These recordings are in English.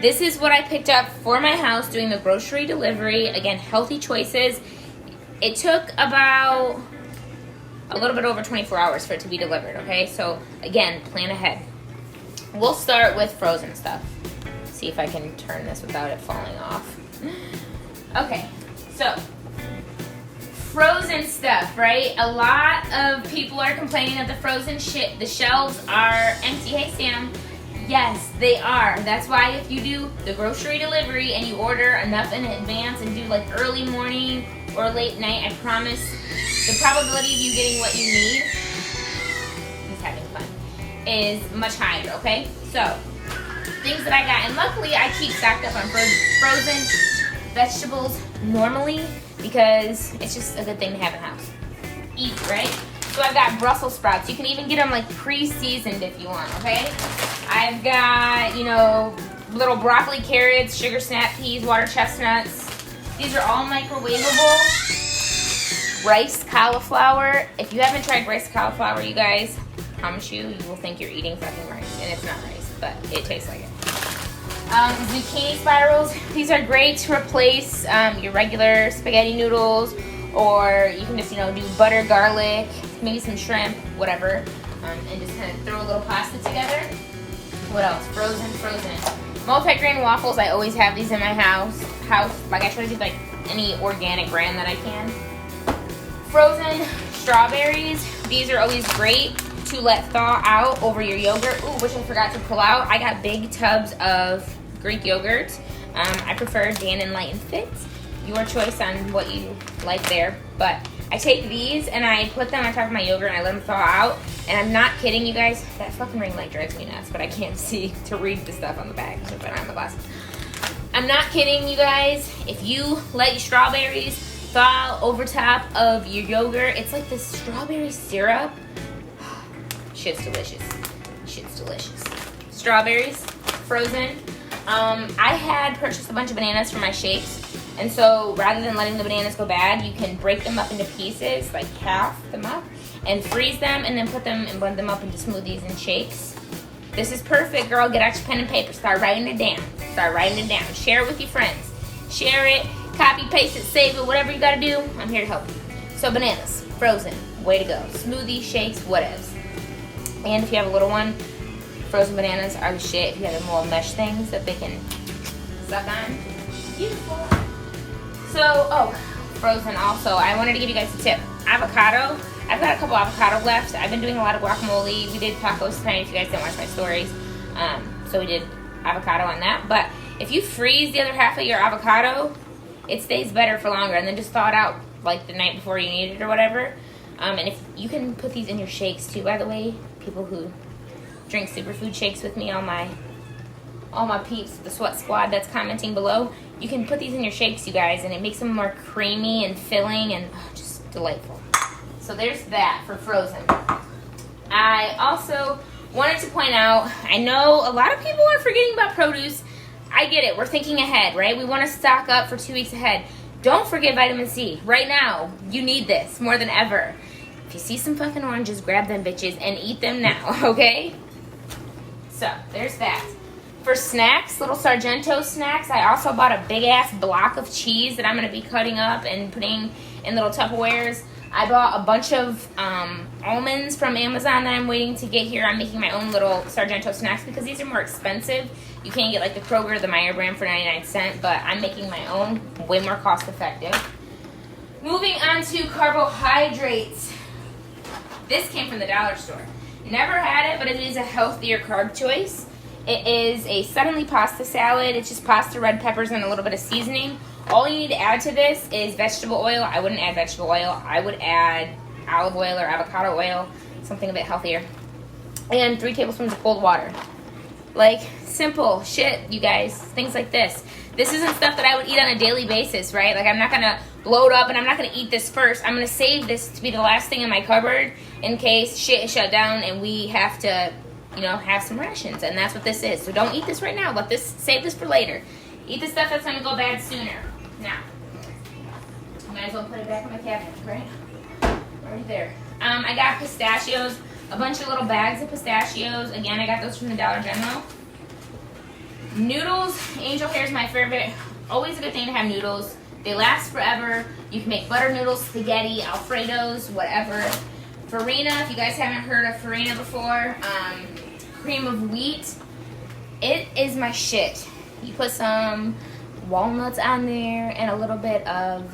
This is what I picked up for my house doing the grocery delivery. Again, healthy choices. It took about a little bit over 24 hours for it to be delivered, okay? So, again, plan ahead. We'll start with frozen stuff. See if I can turn this without it falling off. Okay, so frozen stuff, right? A lot of people are complaining that the frozen shit, the shelves are empty. Hey, Sam. Yes, they are. That's why if you do the grocery delivery and you order enough in advance and do like early morning or late night, I promise the probability of you getting what you need, he's having fun, is much higher, okay? So, things that I got, and luckily I keep stocked up on frozen vegetables normally because it's just a good thing to have in the house. Easy, right? So I've got Brussels sprouts. You can even get them like pre-seasoned if you want, okay? I've got, you know, little broccoli, carrots, sugar snap peas, water chestnuts. These are all microwavable. Rice cauliflower. If you haven't tried rice cauliflower, you guys, I promise you will think you're eating fucking rice. And it's not rice, but it tastes like it. Zucchini spirals. These are great to replace your regular spaghetti noodles, or you can just, you know, do butter, garlic, maybe some shrimp, whatever, and just kind of throw a little pasta together. What else? Frozen. Multi-grain waffles. I always have these in my house. Like I try to do like any organic brand that I can. Frozen strawberries. These are always great to let thaw out over your yogurt. Ooh, which I forgot to pull out. I got big tubs of Greek yogurt. I prefer Dan & Light and Fit. Your choice on what you like there. But I take these and I put them on top of my yogurt and I let them thaw out. And I'm not kidding you guys. That fucking ring light drives me nuts, but I can't see to read the stuff on the bag because I don't have my glasses. I'm not kidding you guys. If you let your strawberries thaw over top of your yogurt, it's like this strawberry syrup. Shit's delicious. Strawberries, frozen. I had purchased a bunch of bananas for my shakes. And so rather than letting the bananas go bad, you can break them up into pieces, like half them up, and freeze them and then put them and blend them up into smoothies and shakes. This is perfect, girl. Get out your pen and paper. Start writing it down. Share it with your friends. Share it, copy, paste it, save it, whatever you gotta do. I'm here to help you. So bananas, frozen, way to go. Smoothies, shakes, whatevs. And if you have a little one, frozen bananas are the shit. If you have the little mesh things that they can suck on. Beautiful. So, frozen also. I wanted to give you guys a tip. Avocado. I've got a couple avocado left. I've been doing a lot of guacamole. We did tacos tonight if you guys didn't watch my stories. So we did avocado on that. But if you freeze the other half of your avocado, it stays better for longer. And then just thaw it out like the night before you need it or whatever. And if you can put these in your shakes too, by the way. People who drink superfood shakes with me, all my peeps, the sweat squad that's commenting below, you can put these in your shakes, you guys, and it makes them more creamy and filling and just delightful. So there's that for frozen. I also wanted to point out, I know a lot of people are forgetting about produce. I get it. We're thinking ahead, right? We want to stock up for 2 weeks ahead. Don't forget vitamin C. Right now, you need this more than ever. If you see some fucking oranges, grab them bitches and eat them now, okay? So, there's that. For snacks, little Sargento snacks, I also bought a big-ass block of cheese that I'm going to be cutting up and putting in little Tupperwares. I bought a bunch of almonds from Amazon that I'm waiting to get here. I'm making my own little Sargento snacks because these are more expensive. You can't get like the Kroger or the Meyer brand for 99 cents, but I'm making my own, way more cost-effective. Moving on to carbohydrates. This came from the dollar store. Never had it, but it is a healthier carb choice. It is a suddenly pasta salad. It's just pasta, red peppers, and a little bit of seasoning. All you need to add to this is vegetable oil. I wouldn't add vegetable oil. I would add olive oil or avocado oil, something a bit healthier. And 3 tablespoons of cold water. Like, simple shit, you guys. Things like this. This isn't stuff that I would eat on a daily basis, right? Like, I'm not going to load up and I'm not going to eat this first. I'm going to save this to be the last thing in my cupboard in case shit is shut down and we have to, you know, have some rations. And that's what this is. So don't eat this right now. Save this for later. Eat the stuff that's going to go bad sooner. Now, I might as well put it back in my cabinet, right? Right there. I got pistachios. A bunch of little bags of pistachios. Again, I got those from the Dollar General. Noodles, angel hair is my favorite. Always a good thing to have noodles. They last forever. You can make butter noodles, spaghetti, Alfredos, whatever. Farina, if you guys haven't heard of farina before, cream of wheat. It is my shit. You put some walnuts on there and a little bit of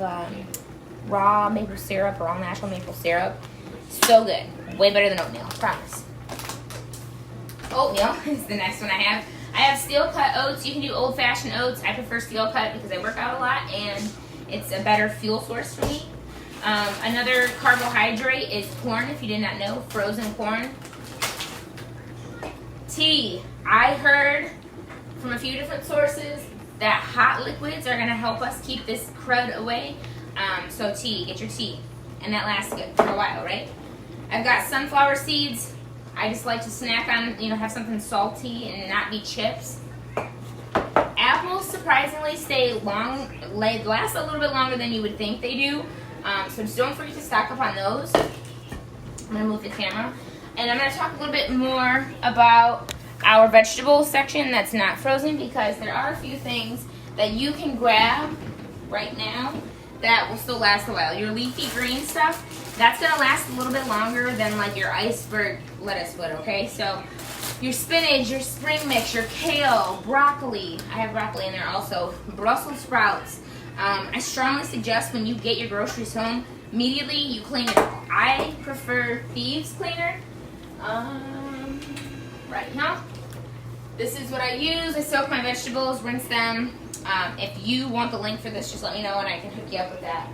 raw maple syrup, raw natural maple syrup. So good. Way better than oatmeal, promise. Oatmeal is the next one I have. I have steel cut oats. You can do old fashioned oats. I prefer steel cut because I work out a lot and it's a better fuel source for me. Another carbohydrate is corn, if you did not know, frozen corn. Tea. I heard from a few different sources that hot liquids are going to help us keep this crud away. So tea, get your tea. And that lasts good for a while, right? I've got sunflower seeds. I just like to snack on, have something salty and not be chips. Apples surprisingly last a little bit longer than you would think they do. So just don't forget to stock up on those. I'm going to move the camera. And I'm going to talk a little bit more about our vegetable section that's not frozen, because there are a few things that you can grab right now that will still last a while. Your leafy green stuff, that's going to last a little bit longer than like your iceberg lettuce would, okay? So your spinach, your spring mix, your kale, broccoli. I have broccoli in there also. Brussels sprouts. I strongly suggest when you get your groceries home, immediately you clean it all. I prefer Thieves Cleaner. Right now. This is what I use. I soak my vegetables, rinse them. If you want the link for this, just let me know and I can hook you up with that.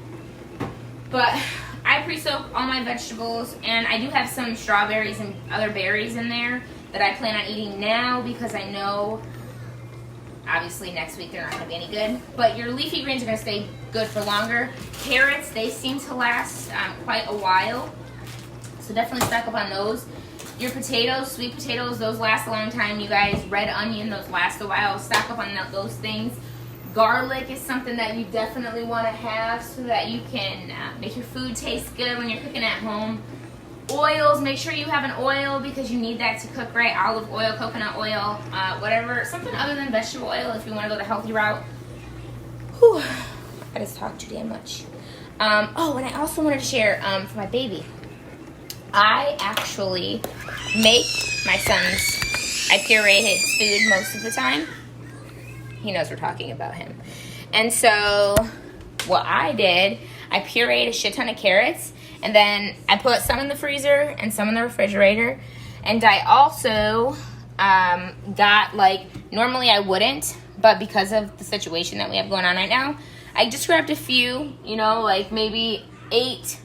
But I pre-soak all my vegetables, and I do have some strawberries and other berries in there that I plan on eating now because I know obviously next week they're not going to be any good. But your leafy greens are going to stay good for longer. Carrots, they seem to last quite a while. So definitely stock up on those. Your potatoes, sweet potatoes, those last a long time, you guys. Red onion, those last a while. Stock up on those things. Garlic is something that you definitely want to have so that you can make your food taste good when you're cooking at home. Oils, make sure you have an oil because you need that to cook right. Olive oil, coconut oil, whatever. Something other than vegetable oil if you want to go the healthy route. Whew, I just talked too damn much. Oh, and I also wanted to share for my baby. I actually make my son's, I puree his food most of the time. He knows we're talking about him. And so what I did, I pureed a shit ton of carrots, and then I put some in the freezer and some in the refrigerator. And I also got, normally I wouldn't, but because of the situation that we have going on right now, I just grabbed a few, maybe 8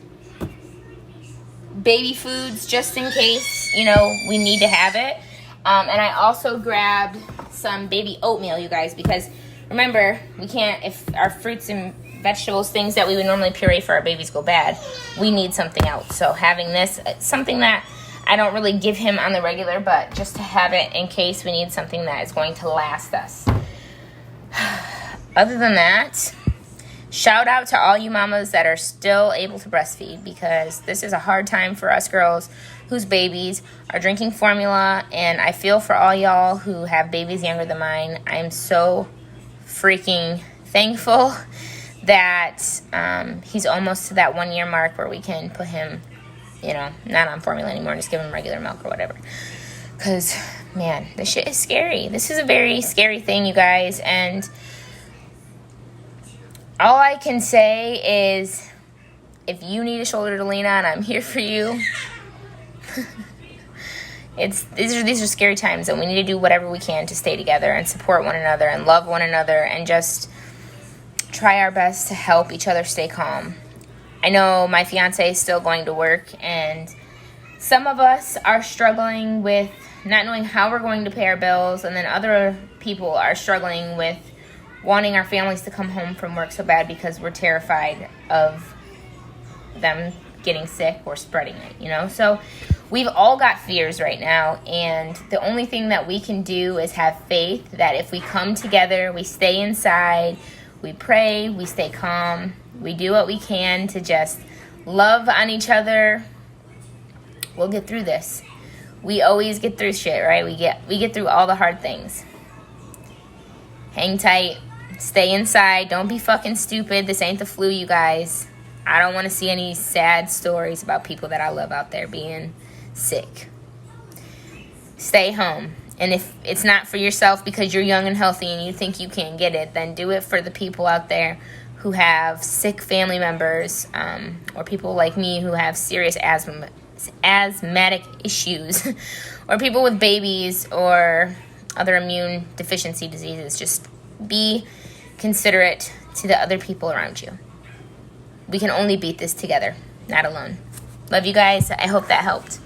baby foods just in case, we need to have it. And I also grabbed some baby oatmeal, you guys, because remember, we can't, if our fruits and vegetables, things that we would normally puree for our babies go bad, we need something else. So having this, something that I don't really give him on the regular, but just to have it in case we need something that is going to last us. Other than that, shout out to all you mamas that are still able to breastfeed, because this is a hard time for us girls whose babies are drinking formula, and I feel for all y'all who have babies younger than mine. I'm so freaking thankful that he's almost to that 1 year mark where we can put him, not on formula anymore, and just give him regular milk or whatever. Because, man, this shit is scary. This is a very scary thing, you guys, and all I can say is if you need a shoulder to lean on, I'm here for you. These are scary times, and we need to do whatever we can to stay together and support one another and love one another and just try our best to help each other stay calm. I know my fiance is still going to work, and some of us are struggling with not knowing how we're going to pay our bills, and then other people are struggling with wanting our families to come home from work so bad because we're terrified of them getting sick or spreading it, So we've all got fears right now, and the only thing that we can do is have faith that if we come together, we stay inside, we pray, we stay calm, we do what we can to just love on each other, we'll get through this. We always get through shit, right? We get through all the hard things. Hang tight. Stay inside. Don't be fucking stupid. This ain't the flu, you guys. I don't want to see any sad stories about people that I love out there being sick. Stay home. And if it's not for yourself because you're young and healthy and you think you can't get it, then do it for the people out there who have sick family members, or people like me who have serious asthmatic issues, or people with babies or other immune deficiency diseases. Just be considerate to the other people around you. We can only beat this together, not alone. Love you guys. I hope that helped.